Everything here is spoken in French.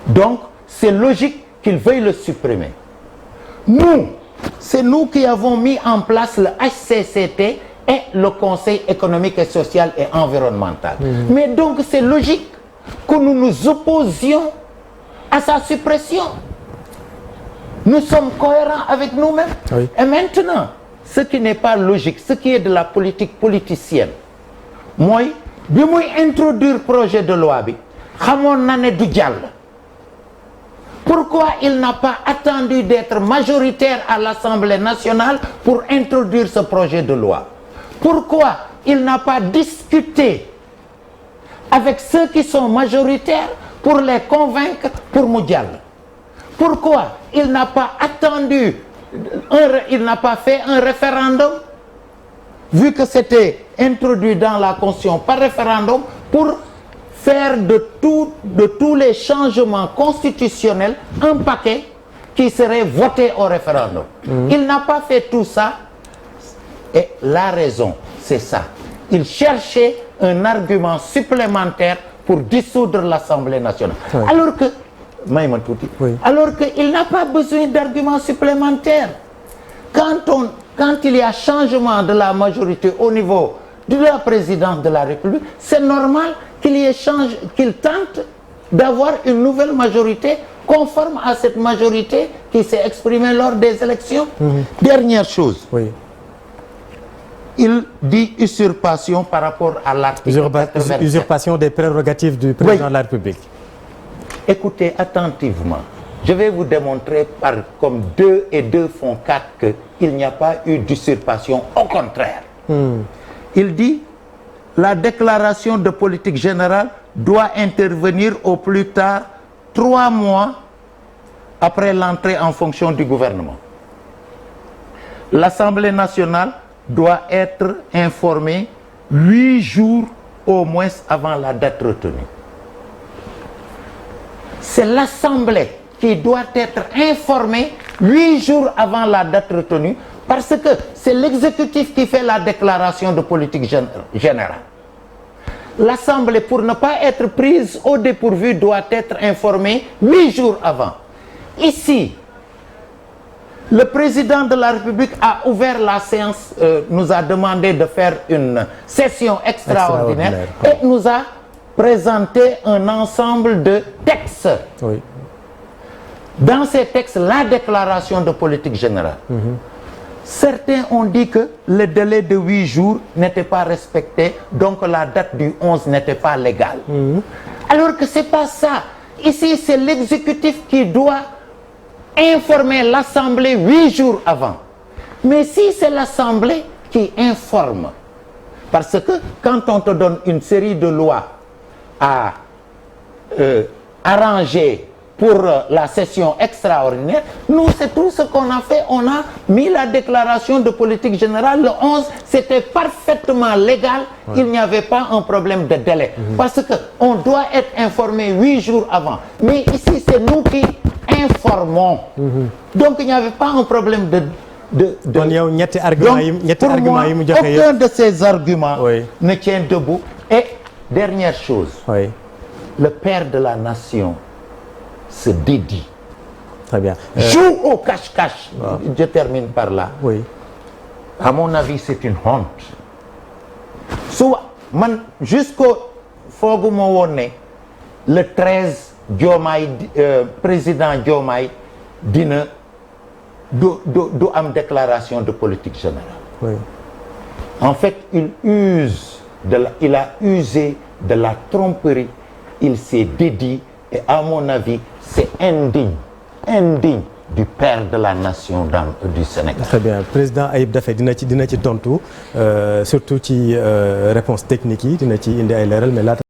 Donc, c'est logique qu'il veuille le supprimer. Nous, c'est nous qui avons mis en place le HCCT et le Conseil économique et social et environnemental. Mais donc, c'est logique que nous nous opposions à sa suppression. Nous sommes cohérents avec nous-mêmes. Oui. Et maintenant, ce qui n'est pas logique, ce qui est de la politique politicienne, moi, bi muy introduire projet de loi bi, xamoon na ne du jàll. Pourquoi il n'a pas attendu d'être majoritaire à l'Assemblée nationale pour introduire ce projet de loi? Pourquoi il n'a pas discuté avec ceux qui sont majoritaires pour les convaincre pour mu jàll? Pourquoi il n'a pas attendu, il n'a pas fait un référendum, vu que c'était introduit dans la Constitution par référendum, pour faire de tous les changements constitutionnels un paquet qui serait voté au référendum. Il n'a pas fait tout ça. Et la raison, c'est ça. Il cherchait un argument supplémentaire pour dissoudre l'Assemblée nationale. Oui. Alors qu'il n'a pas besoin d'arguments supplémentaires. Quand il y a changement de la majorité au niveau de la présidence de la République, c'est normal qu'il tente d'avoir une nouvelle majorité conforme à cette majorité qui s'est exprimée lors des élections. Dernière chose. Oui. Il dit usurpation par rapport à l'article 87. Usurpation des prérogatives du président de la République. Écoutez attentivement. Je vais vous démontrer comme 2 et 2 font 4 qu'il n'y a pas eu d'usurpation. Au contraire. Il dit la déclaration de politique générale doit intervenir au plus tard 3 mois après l'entrée en fonction du gouvernement. L'Assemblée nationale doit être informée 8 jours au moins avant la date retenue. C'est l'Assemblée qui doit être informée 8 jours avant la date retenue, parce que c'est l'exécutif qui fait la déclaration de politique générale. L'Assemblée, pour ne pas être prise au dépourvu, doit être informée 8 jours avant. Ici, le président de la République a ouvert la séance, nous a demandé de faire une session extraordinaire et nous a présenté un ensemble de textes. Oui. Dans ces textes, la déclaration de politique générale. Certains ont dit que le délai de 8 jours n'était pas respecté, donc la date du 11 n'était pas légale. Alors que c'est pas ça. Ici, c'est l'exécutif qui doit informer l'Assemblée 8 jours avant. Mais si c'est l'Assemblée qui informe, parce que quand on te donne une série de lois à arranger pour la session extraordinaire, nous, c'est tout ce qu'on a fait. On a mis la déclaration de politique générale le 11, c'était parfaitement légal, il n'y avait pas un problème de délai. Parce qu'on doit être informé 8 jours avant. Mais ici, c'est nous qui informons. Donc, il n'y avait pas un problème de donc, aucun de ces arguments ne tient debout. Et dernière chose, le père de la nation se dédie. Très bien. Joue au cache-cache. Je termine par là. Oui. À mon avis, c'est une honte. Soit, jusqu'au le 13, président Diomaye dina du am déclaration de politique générale. Oui. En fait, il a usé de la tromperie. Il s'est dédié et à mon avis, c'est indigne du père de la nation du Sénégal. Très bien. Président Ayib Daffé dina ci tontu surtout ci réponse technique yi dina ci indi ay leeral mais laata